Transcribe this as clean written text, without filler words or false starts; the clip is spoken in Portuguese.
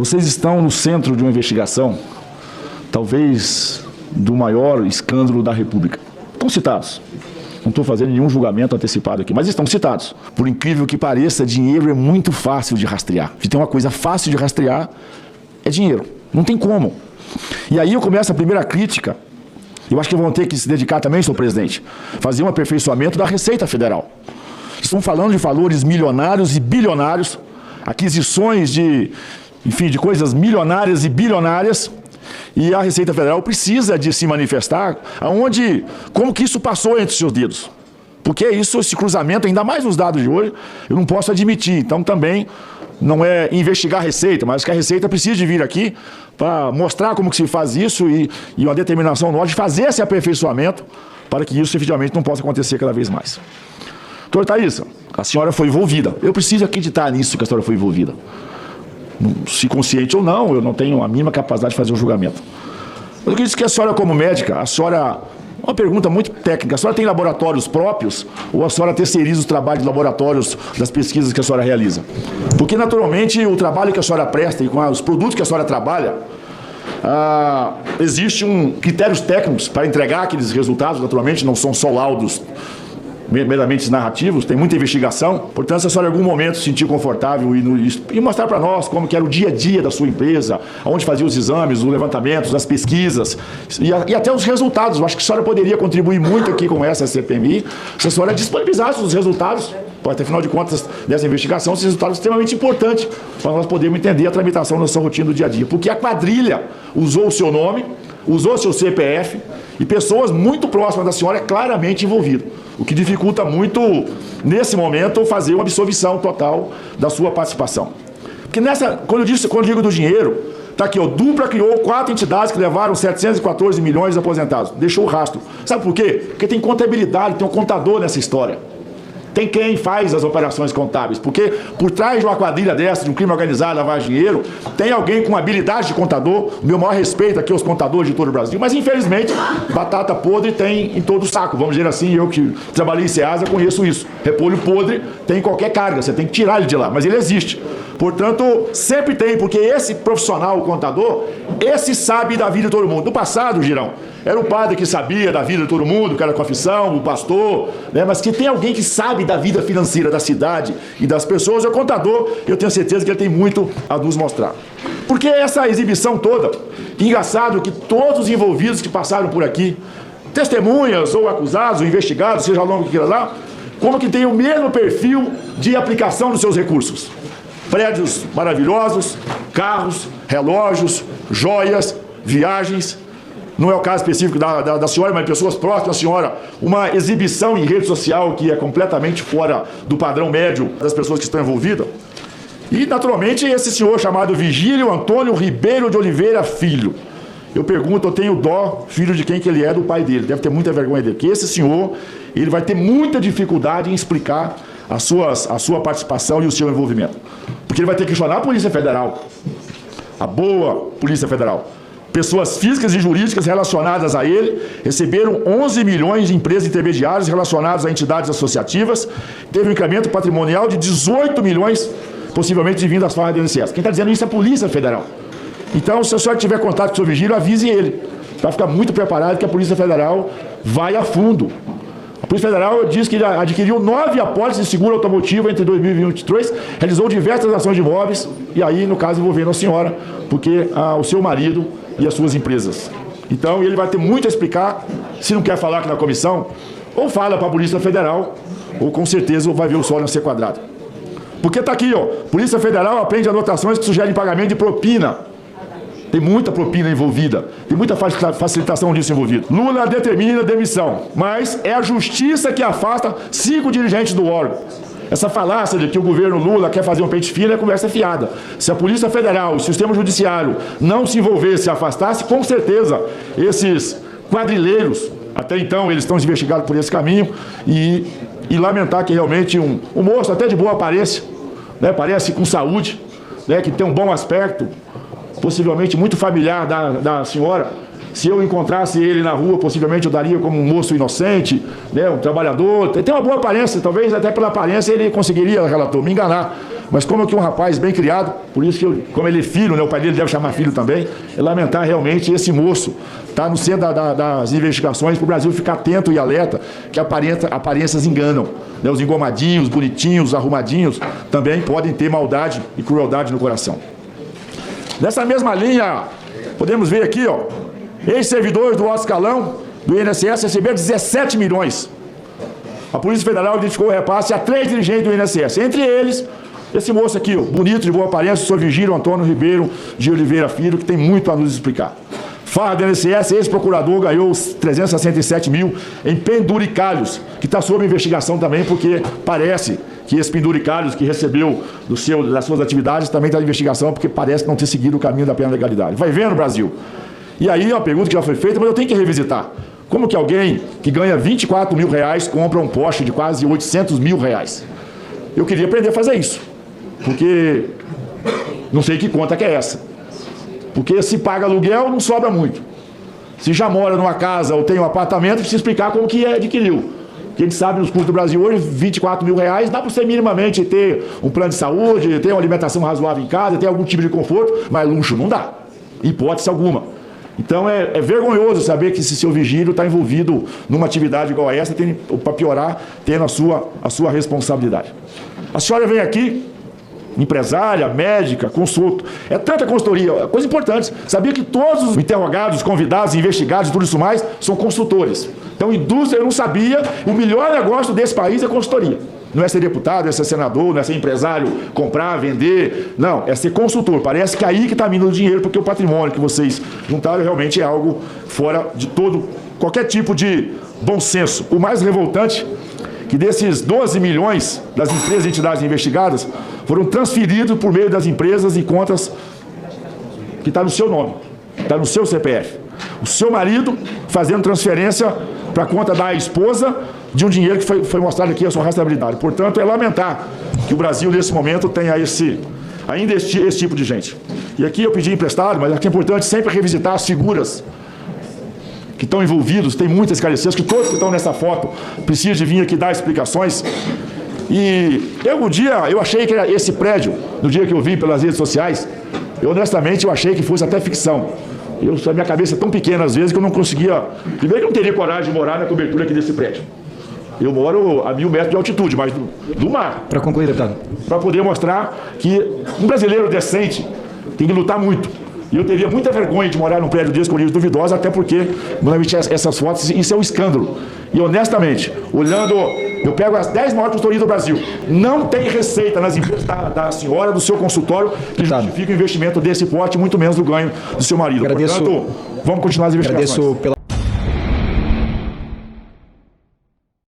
Vocês estão no centro de uma investigação, talvez do maior escândalo da República. Estão citados. Não estou fazendo nenhum julgamento antecipado aqui, mas estão citados. Por incrível que pareça, dinheiro é muito fácil de rastrear. Se tem uma coisa fácil de rastrear, é dinheiro. Não tem como. E aí eu começo a primeira crítica. Eu acho que vão ter que se dedicar também, senhor presidente, fazer um aperfeiçoamento da Receita Federal. Estão falando de valores milionários e bilionários, aquisições de coisas milionárias e bilionárias, e a Receita Federal precisa de se manifestar como que isso passou entre os seus dedos. Porque esse cruzamento, ainda mais nos dados de hoje, eu não posso admitir. Então também não é investigar a Receita, mas que a Receita precisa de vir aqui para mostrar como que se faz isso e uma determinação nossa de fazer esse aperfeiçoamento para que isso efetivamente não possa acontecer cada vez mais. Doutor Thaís, a senhora foi envolvida. Eu preciso acreditar nisso que a senhora foi envolvida. Se consciente ou não, eu não tenho a mínima capacidade de fazer o julgamento. Mas eu queria dizer que a senhora, como médica, uma pergunta muito técnica, a senhora tem laboratórios próprios ou a senhora terceiriza os trabalhos de laboratórios das pesquisas que a senhora realiza? Porque, naturalmente, o trabalho que a senhora presta e com os produtos que a senhora trabalha, existe critérios técnicos para entregar aqueles resultados, naturalmente, não são só laudos meramente narrativos, tem muita investigação. Portanto, se a senhora em algum momento se sentir confortável e mostrar para nós como que era o dia a dia da sua empresa, onde fazia os exames, os levantamentos, as pesquisas e até os resultados. Eu acho que a senhora poderia contribuir muito aqui com essa CPMI se a senhora disponibilizasse os resultados, porque afinal de contas dessa investigação, esses resultados são extremamente importantes para nós podermos entender a tramitação da sua rotina do dia a dia. Porque a quadrilha usou o seu nome, usou o seu CPF e pessoas muito próximas da senhora claramente envolvidas. O que dificulta muito, nesse momento, fazer uma absolvição total da sua participação. Porque quando eu digo do dinheiro, está aqui, Dupla criou 4 entidades que levaram 714 milhões de aposentados. Deixou o rastro. Sabe por quê? Porque tem contabilidade, tem um contador nessa história. Tem quem faz as operações contábeis, porque por trás de uma quadrilha dessa, de um crime organizado, lavar dinheiro, tem alguém com habilidade de contador. O meu maior respeito aqui aos contadores de todo o Brasil, mas infelizmente, batata podre tem em todo o saco, vamos dizer assim. Eu que trabalhei em Ceasa conheço isso. Repolho podre tem em qualquer carga, você tem que tirar ele de lá, mas ele existe. Portanto, sempre tem, porque esse profissional, o contador, esse sabe da vida de todo mundo. No passado, Girão, era o padre que sabia da vida de todo mundo, que era a confissão, o pastor, né? Mas que tem alguém que sabe da vida financeira da cidade e das pessoas, é o contador. Eu tenho certeza que ele tem muito a nos mostrar. Porque essa exibição toda, engraçado que todos os envolvidos que passaram por aqui, testemunhas ou acusados ou investigados, seja lá o que queira lá, como que tem o mesmo perfil de aplicação dos seus recursos. Prédios maravilhosos, carros, relógios, joias, viagens. Não é o caso específico da senhora, mas pessoas próximas da senhora. Uma exibição em rede social que é completamente fora do padrão médio das pessoas que estão envolvidas. E, naturalmente, esse senhor chamado Vigílio Antônio Ribeiro de Oliveira Filho. Eu pergunto, eu tenho dó, filho de quem que ele é, do pai dele. Deve ter muita vergonha dele. Porque esse senhor, ele vai ter muita dificuldade em explicar a sua participação e o seu envolvimento. Porque ele vai ter que questionar a Polícia Federal. A boa Polícia Federal. Pessoas físicas e jurídicas relacionadas a ele receberam 11 milhões de empresas intermediárias relacionadas a entidades associativas. Teve um incremento patrimonial de 18 milhões, possivelmente vindo das farras do INSS. Quem está dizendo isso é a Polícia Federal. Então, se a senhora tiver contato com o seu Vigílio, avise ele, para ficar muito preparado que a Polícia Federal vai a fundo. A Polícia Federal diz que adquiriu 9 apólices de seguro automotivo entre 2021 e 2023, realizou diversas ações de imóveis, e aí, no caso, envolvendo a senhora, porque o seu marido e as suas empresas. Então, ele vai ter muito a explicar, se não quer falar aqui na comissão, ou fala para a Polícia Federal, ou com certeza vai ver o sol não ser quadrado. Porque está aqui, Polícia Federal aprende anotações que sugerem pagamento de propina. Tem muita propina envolvida, tem muita facilitação disso envolvida. Lula determina a demissão, mas é a justiça que afasta 5 dirigentes do órgão. Essa falácia de que o governo Lula quer fazer um pente fino é conversa fiada. Se a Polícia Federal, o sistema judiciário não se envolvesse, se afastasse, com certeza esses quadrilheiros, até então eles estão investigados por esse caminho, e lamentar que realmente um moço até de boa aparência, né, parece com saúde, né, que tem um bom aspecto, possivelmente muito familiar da senhora. Se eu encontrasse ele na rua, possivelmente eu daria como um moço inocente, né, um trabalhador. Tem uma boa aparência, talvez até pela aparência ele conseguiria, relator, me enganar. Mas como que um rapaz bem criado, por isso que, como ele é filho, né, o pai dele deve chamar filho também, é lamentar realmente esse moço estar no centro das investigações, para o Brasil ficar atento e alerta que aparências enganam. Né, os engomadinhos, bonitinhos, arrumadinhos, também podem ter maldade e crueldade no coração. Nessa mesma linha, podemos ver aqui, ó, ex-servidores do alto escalão do INSS receberam 17 milhões. A Polícia Federal identificou o repasse a 3 dirigentes do INSS, entre eles, esse moço aqui, ó, bonito, de boa aparência, o senhor Virgílio Antônio Ribeiro de Oliveira Filho, que tem muito a nos explicar. Farra do INSS, ex-procurador, ganhou os 367 mil em penduricalhos, que está sob investigação também, porque parece que esse penduricalhos que recebeu das suas atividades também está em investigação, porque parece não ter seguido o caminho da plena legalidade. Vai vendo, Brasil? E aí, uma pergunta que já foi feita, mas eu tenho que revisitar. Como que alguém que ganha 24 mil reais compra um Porsche de quase 800 mil reais? Eu queria aprender a fazer isso, porque não sei que conta que é essa. Porque se paga aluguel, não sobra muito. Se já mora numa casa ou tem um apartamento, precisa explicar como que adquiriu. Porque a gente sabe, nos custos do Brasil hoje, 24 mil reais, dá para você minimamente ter um plano de saúde, ter uma alimentação razoável em casa, ter algum tipo de conforto, mas luxo não dá, hipótese alguma. Então é vergonhoso saber que esse seu Virgílio está envolvido numa atividade igual a essa, para piorar, tendo a sua responsabilidade. A senhora vem aqui, empresária, médica, consulto, é tanta consultoria, coisa importante. Sabia que todos os interrogados, convidados, investigados e tudo isso mais são consultores. Então, indústria, eu não sabia, o melhor negócio desse país é consultoria. Não é ser deputado, é ser senador, não é ser empresário, comprar, vender. Não, é ser consultor. Parece que é aí que está vindo o dinheiro, porque o patrimônio que vocês juntaram realmente é algo fora de qualquer tipo de bom senso. O mais revoltante que desses 12 milhões das empresas e entidades investigadas foram transferidos por meio das empresas e contas que está no seu nome, está no seu CPF. O seu marido fazendo transferência para a conta da esposa de um dinheiro que foi mostrado aqui a sua rastreabilidade. Portanto, é lamentar que o Brasil, nesse momento, tenha ainda esse tipo de gente. E aqui eu pedi emprestado, mas aqui é importante sempre revisitar as figuras que estão envolvidos, tem muitas esclarecidas, que todos que estão nessa foto precisam de vir aqui dar explicações. E eu achei que esse prédio, no dia que eu vi pelas redes sociais, honestamente eu achei que fosse até ficção. A minha cabeça é tão pequena às vezes que eu não conseguia... Primeiro que eu não teria coragem de morar na cobertura aqui desse prédio. Eu moro a 1000 metros de altitude, mas do mar. Para concluir, deputado. Para poder mostrar que um brasileiro decente tem que lutar muito. E eu teria muita vergonha de morar num prédio desse com níveis duvidosos, até porque, quando essas fotos, isso é um escândalo. E, honestamente, olhando, eu pego as 10 maiores consultorias do Brasil, não tem receita nas empresas da senhora, do seu consultório, que justifica o investimento desse porte, muito menos o ganho do seu marido. Agradeço, portanto, vamos continuar as investigações. Agradeço pela